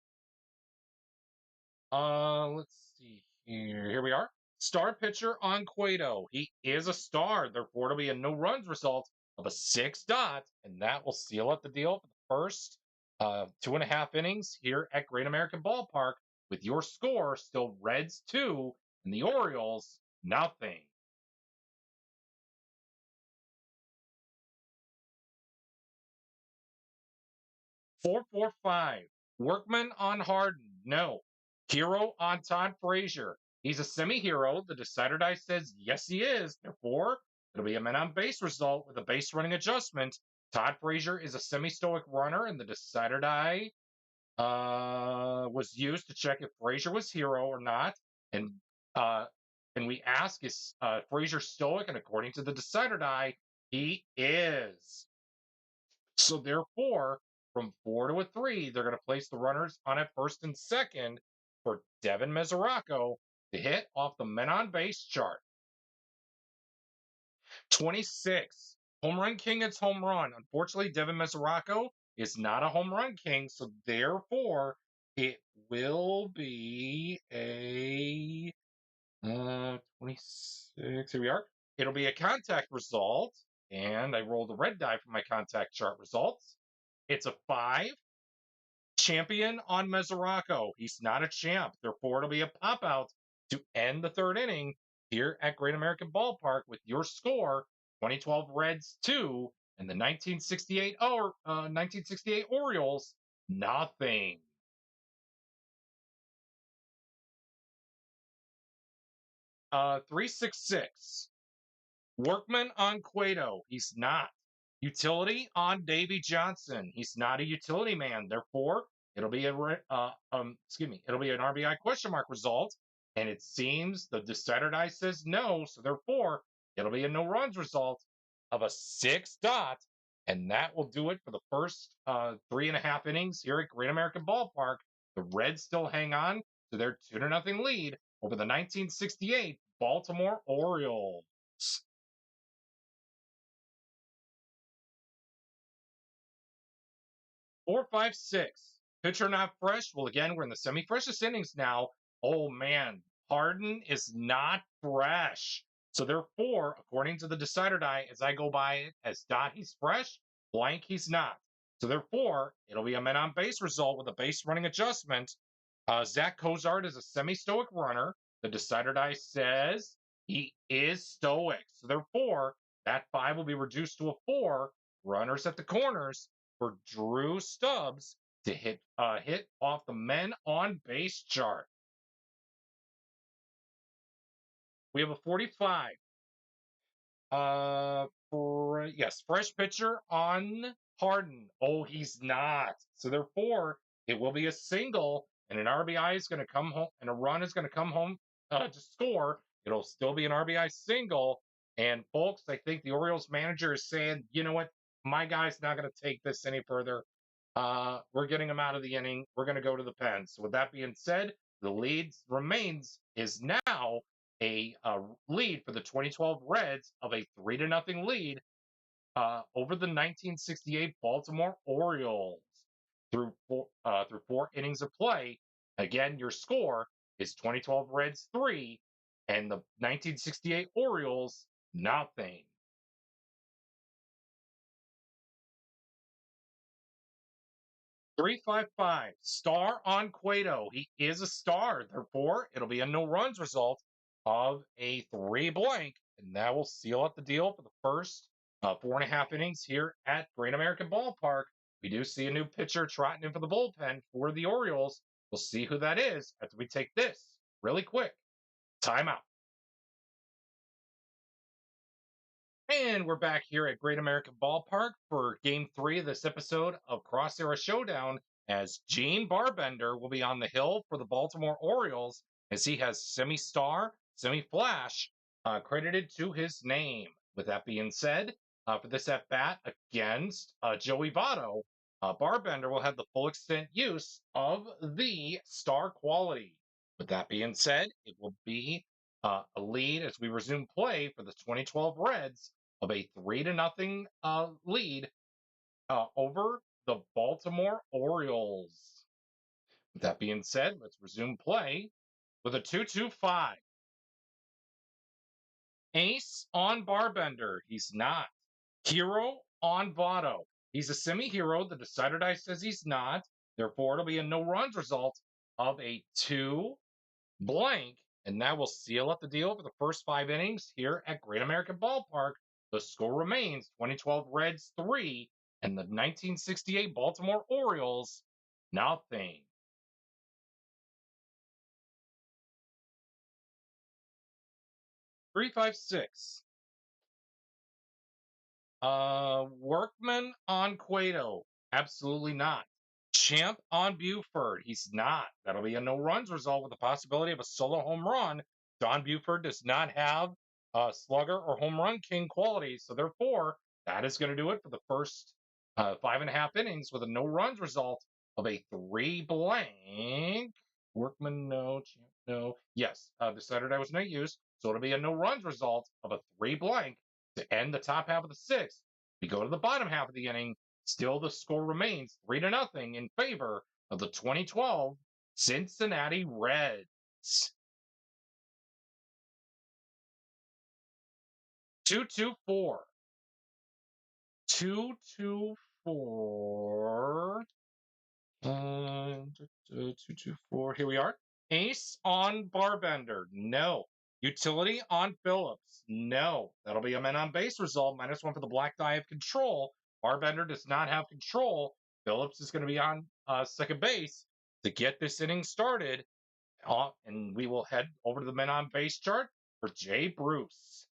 Let's see here. Here we are. Star pitcher on Cueto. He is a star. Therefore, it'll be a no runs result of a 6 dot, and that will seal up the deal for the first 2.5 innings here at Great American Ballpark with your score still Reds 2 and the Orioles nothing. 445. Workman on Harden. No. Hero on Todd Frazier. He's a semi-hero. The decider die says yes, he is. Therefore, it'll be a men on base result with a base running adjustment. Todd Frazier is a semi-stoic runner, and the decider die was used to check if Frazier was hero or not. And we ask, is Frazier stoic? And according to the decider die, he is. So therefore, from 4 to a 3, they're going to place the runners on at first and second for Devin Mesoraco to hit off the men on base chart. 26. Home run king hits home run. Unfortunately, Devin Mesoraco is not a home run king, so therefore it will be a 26. Here we are. It'll be a contact result, and I roll the red die for my contact chart results. It's a 5. Champion on Mesoraco. He's not a champ. Therefore, it'll be a pop out to end the 3rd inning here at Great American Ballpark with your score, 2012 Reds 2 And the 1968 Orioles, nothing. 366. Workman on Cueto. He's not. Utility on Davy Johnson. He's not a utility man. Therefore, it'll be it'll be an RBI question mark result. And it seems the decider die says no. So therefore, it'll be a no runs result of a 6 dot. And that will do it for the first 3.5 innings here at Great American Ballpark. The Reds still hang on to their 2-0 lead over the 1968 Baltimore Orioles. 456. Pitcher not fresh. Well, again, we're in the semi-freshest innings now. Oh man, Harden is not fresh. So therefore, according to the decider die, as I go by it, as dot he's fresh, blank he's not. So therefore, it'll be a men on base result with a base running adjustment. Zach Cozart is a semi-stoic runner. The decider die says he is stoic. So therefore, that 5 will be reduced to a 4. Runners at the corners for Drew Stubbs to hit off the men on base chart. We have a 45. Fresh pitcher on Harden. Oh, he's not. So therefore, it will be a single, and an RBI is going to come home, and a run is going to come home to score. It'll still be an RBI single. And folks, I think the Orioles manager is saying, you know what, my guy's not going to take this any further. We're getting him out of the inning. We're going to go to the pen. So with that being said, the lead is now a lead for the 2012 Reds of a 3-0 lead over the 1968 Baltimore Orioles through 4 innings of play. Again, your score is 2012 Reds 3 and the 1968 Orioles nothing. 355. Star on Cueto. He is a star. Therefore, it'll be a no runs result of a 3 blank. And that will seal up the deal for the first 4.5 innings here at Great American Ballpark. We do see a new pitcher trotting in for the bullpen for the Orioles. We'll see who that is after we take this really quick timeout. And we're back here at Great American Ballpark for Game 3 of this episode of Cross Era Showdown, as Gene Barbender will be on the hill for the Baltimore Orioles, as he has semi-star, semi-flash credited to his name. With that being said, for this at-bat against Joey Votto, Barbender will have the full extent use of the star quality. With that being said, it will be a lead as we resume play for the 2012 Reds of a 3-0 lead over the Baltimore Orioles. With that being said, let's resume play with a 2-2-5. Ace on Barbender. He's not. Hero on Votto. He's a semi-hero. The decider die says he's not. Therefore, it'll be a no runs result of a 2 blank. And that will seal up the deal for the first 5 innings here at Great American Ballpark. The score remains 2012 Reds 3 and the 1968 Baltimore Orioles nothing. 356. Workman on Cueto. Absolutely not. Champ on Buford. He's not. That'll be a no runs result with the possibility of a solo home run. Don Buford does not have slugger or home run king qualities. So therefore, that is going to do it for the first 5.5 innings with a no runs result of a 3 blank. Workman, no. Champ, no. Yes, the Saturday was no use. So it'll be a no runs result of a 3 blank to end the top half of the 6th. We go to the bottom half of the inning. Still, the score remains 3-0 in favor of the 2012 Cincinnati Reds. 2-2-4. 2-2-4. 2-2-4. Here we are. Ace on Barbender. No. Utility on Phillips. No. That'll be a men on base result. -1 for the black die of control. Barbender does not have control. Phillips is going to be on second base to get this inning started. And we will head over to the men on base chart for Jay Bruce.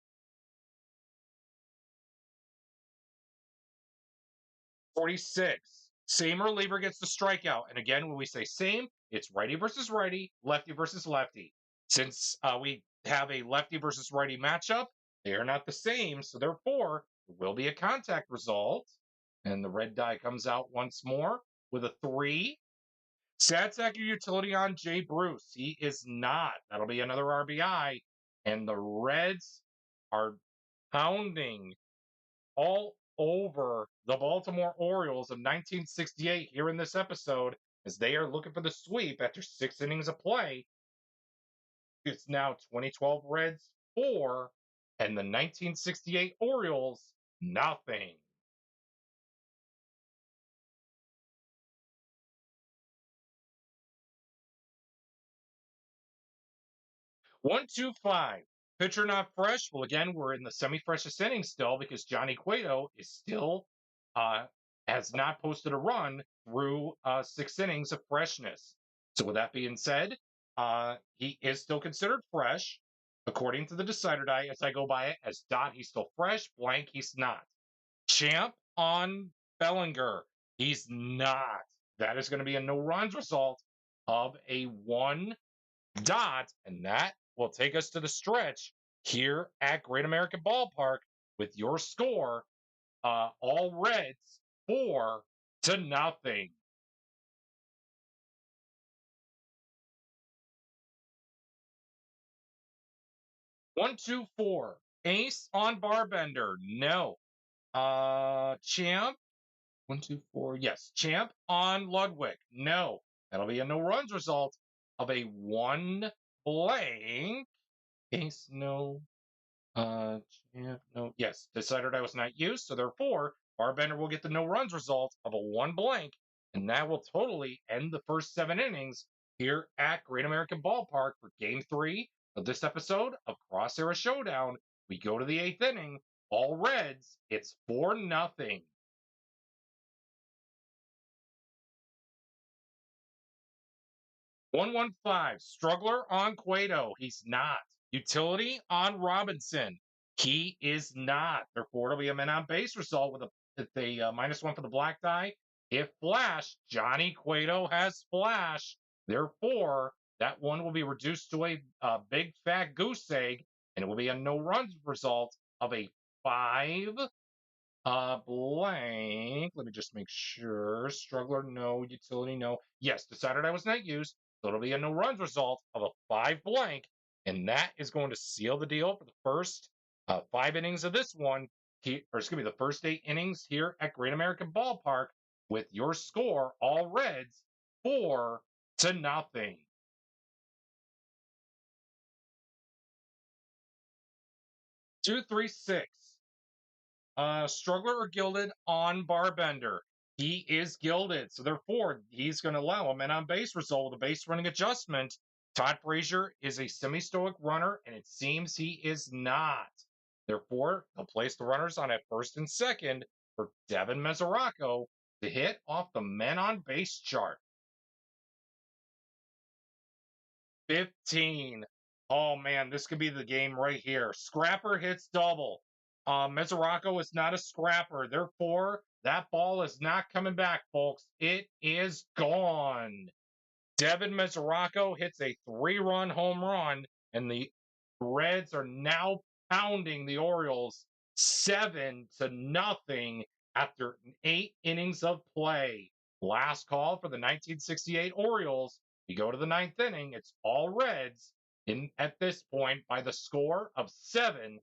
46. Same reliever gets the strikeout. And again, when we say same, it's righty versus righty, lefty versus lefty. Since we have a lefty versus righty matchup, they are not the same. So therefore, there will be a contact result. And the red die comes out once more with a 3. Sad sack your utility on Jay Bruce. He is not. That'll be another RBI. And the Reds are pounding all over the Baltimore Orioles of 1968 here in this episode as they are looking for the sweep after 6 innings of play. It's now 2012 Reds 4 and the 1968 Orioles nothing. One, two, five. Pitcher not fresh. Well, again, we're in the semi-freshest inning still because Johnny Cueto is still has not posted a run through 6 innings of freshness. So with that being said, he is still considered fresh according to the decider die. As I go by it as dot, he's still fresh. Blank, he's not. Champ on Bellinger, he's not. That is going to be a no runs result of a 1 dot, and that will take us to the stretch here at Great American Ballpark with your score, all Reds 4-0. 1, 2, 4. Ace on Barbender. No. Champ. 1, 2, 4. Yes. Champ on Ludwig. No. That'll be a no runs result of a 1 blank. Ace, no. Champ, no. Yes. Decider die was not used, so therefore, Barbender will get the no runs result of a 1 blank, and that will totally end the first 7 innings here at Great American Ballpark for Game 3 of this episode of Cross Era Showdown. We go to the 8th inning. All Reds. It's 4-0. 115. Struggler on Cueto. He's not. Utility on Robinson. He is not. Therefore, it'll be a men on base result with a -1 for the black die. If flash, Johnny Cueto has flash. Therefore, that one will be reduced to a big fat goose egg, and it will be a no runs result of a 5 blank. Let me just make sure. Struggler, no. Utility, no. Yes, decided I was not used. So it'll be a no runs result of a 5 blank. And that is going to seal the deal for the first 5 innings of this one. The first 8 innings here at Great American Ballpark with your score, all Reds, 4-0. 236. Struggler or gilded on Barbender. He is gilded, so therefore he's going to allow a men on base result with a base running adjustment. Todd Frazier is a semi-stoic runner, and it seems he is not. Therefore, he'll place the runners on at first and second for Devin Mesoraco to hit off the men on base chart. 15. Oh man, this could be the game right here. Scrapper hits double. Mesoraco is not a scrapper. Therefore, that ball is not coming back, folks. It is gone. Devin Mesoraco hits a 3-run home run, and the Reds are now pounding the Orioles 7-0 after 8 innings of play. Last call for the 1968 Orioles. We go to the 9th inning. It's all Reds in at this point by the score of 7-0.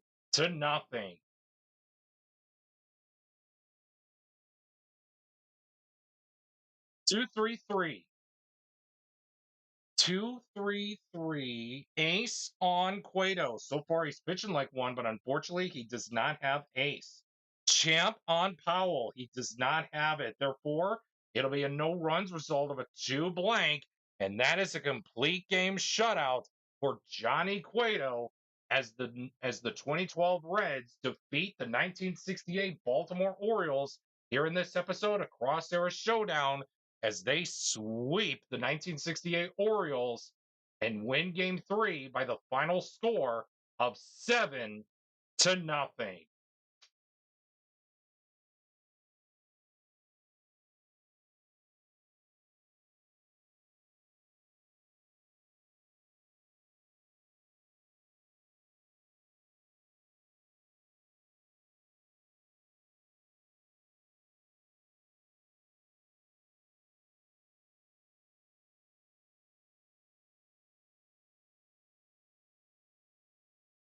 2-3-3. 2-3-3. Ace on Cueto. So far, he's pitching like one, but unfortunately, he does not have ace. Champ on Powell. He does not have it. Therefore, it'll be a no runs result of a 2 blank, and that is a complete game shutout for Johnny Cueto as the 2012 Reds defeat the 1968 Baltimore Orioles here in this episode of Cross Era Showdown as they sweep the 1968 Orioles and win Game 3 by the final score of 7-0.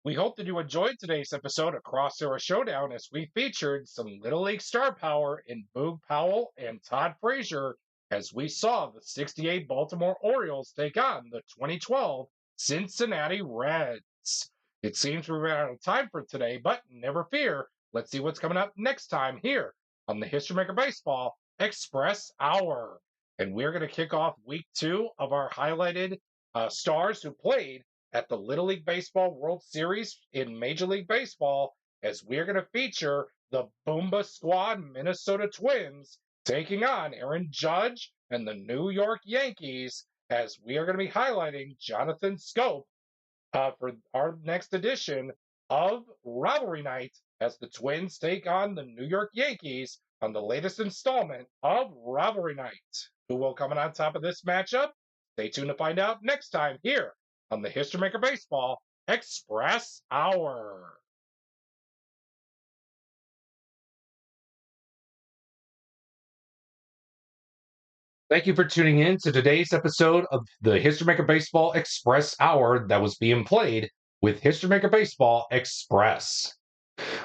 We hope that you enjoyed today's episode of Cross Era Showdown as we featured some Little League star power in Boog Powell and Todd Frazier as we saw the 68 Baltimore Orioles take on the 2012 Cincinnati Reds. It seems we ran out of time for today, but never fear. Let's see what's coming up next time here on the History Maker Baseball Express Hour. And we're going to kick off week 2 of our highlighted stars who played at the Little League Baseball World Series in Major League Baseball as we're going to feature the Boomba Squad Minnesota Twins taking on Aaron Judge and the New York Yankees as we are going to be highlighting Jonathan Scope for our next edition of Rivalry Night as the Twins take on the New York Yankees on the latest installment of Rivalry Night. Who will come in on top of this matchup? Stay tuned to find out next time here on the History Maker Baseball Express Hour. Thank you for tuning in to today's episode of the History Maker Baseball Express Hour that was being played with History Maker Baseball Express.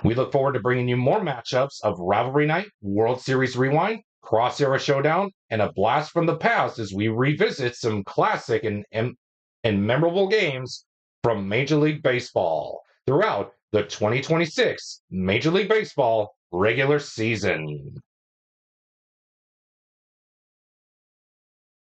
We look forward to bringing you more matchups of Rivalry Night, World Series Rewind, Cross Era Showdown, and a blast from the past as we revisit some classic and memorable games from Major League Baseball throughout the 2026 Major League Baseball regular season.